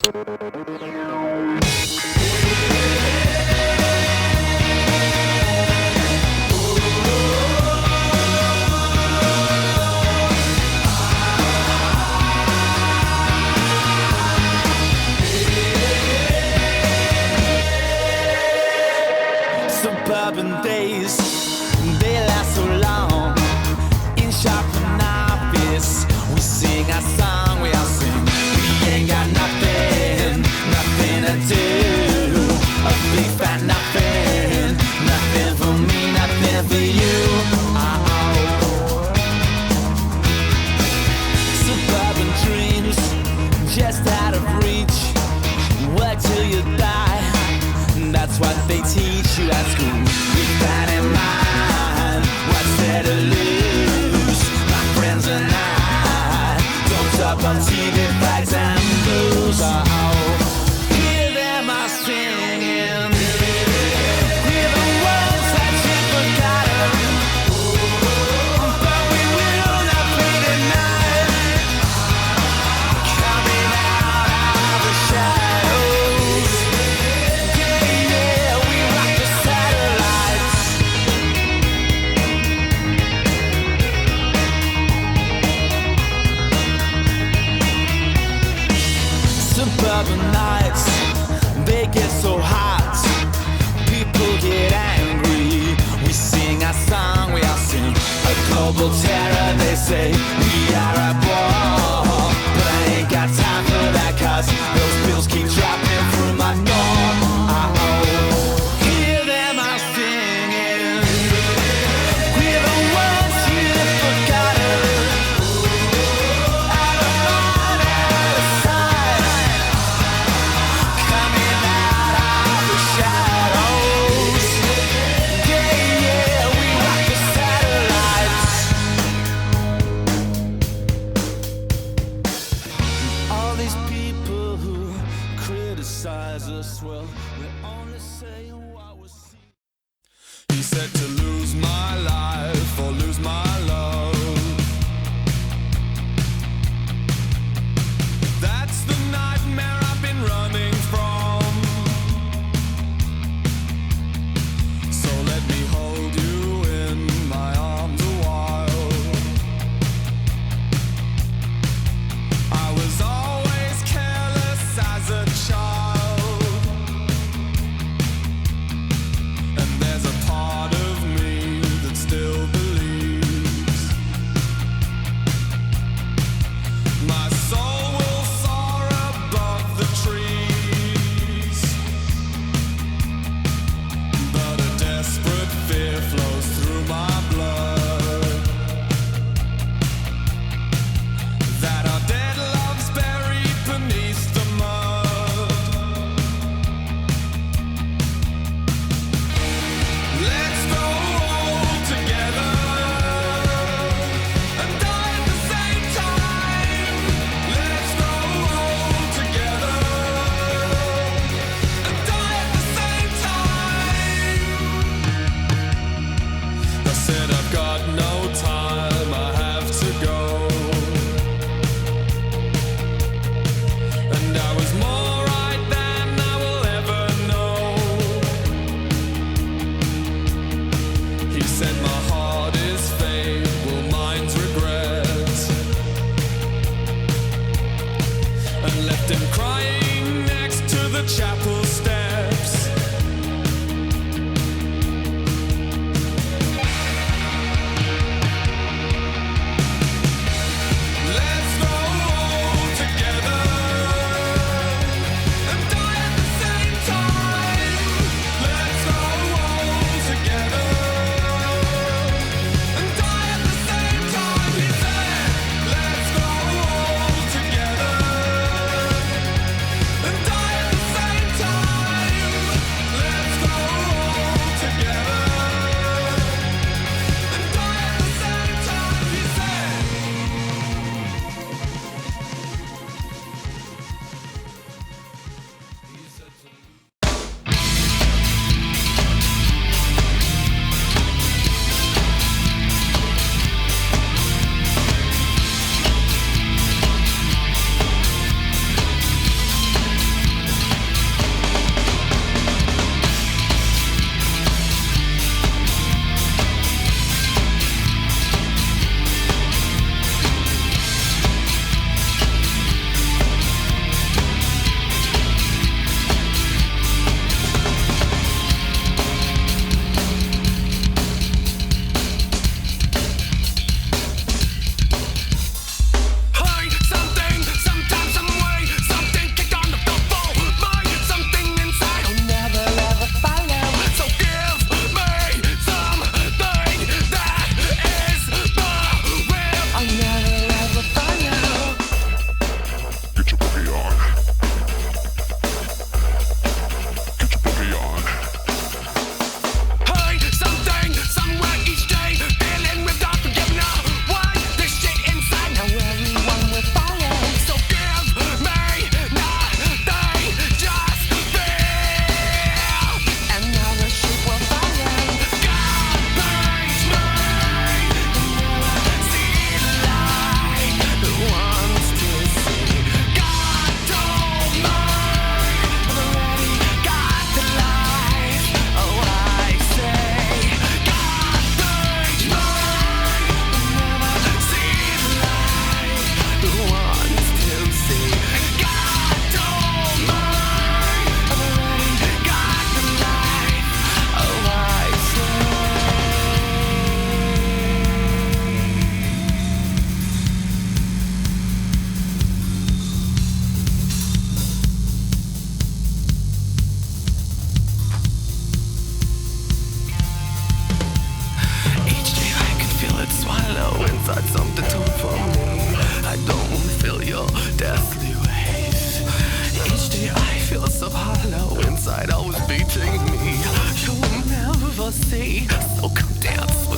Suburban days, they last so long. In shop and office, we sing our song, we all sing. We ain't got nothing, nothing to do. A big fat nothing, nothing for me, nothing for you. Suburban dreams, just out of reach. Work till you die, that's what they teach you at school. With that in mind, what's there to lose? My friends and I don't talk on TV, fags and blues. Hear them all singing. Hear the words that you forgotten. But we will not play tonight. Coming out of the shadows. Yeah, we rock the satellites. Suburban nights, they get so hot. People get angry. We sing our song, we all sing. A global terror, they say. We are at war. But I ain't got time for that, 'cause those bills keep dropping through my door. Hear them all singing. Hear the words you've forgotten. Out of mind, out of sight. Coming out of the shadows. Yeah, we rock the satellites. All these people who criticize us, well, we're only saying what we see. He said to lose my life or lose my love. That's the nightmare I've been running from. So let me hold you in my arms a while. I was always careless as a child. And there's a part of me that still believes my soul will soar above the trees. But a desperate fear flows through my blood that our dead love's buried beneath the mud. Let's grow old together and die at the same time. Let's grow old together and die at the same time. I said I've got no time, I have to go. And I was more right than I will ever know. He said my heart is fate, well mine's regret. And left him crying next to the chapel steps. Let's grow old together and die at the same time. Let's grow old together and die at the same time. He said, let's grow old together and die at the same time. pussy. So come dance with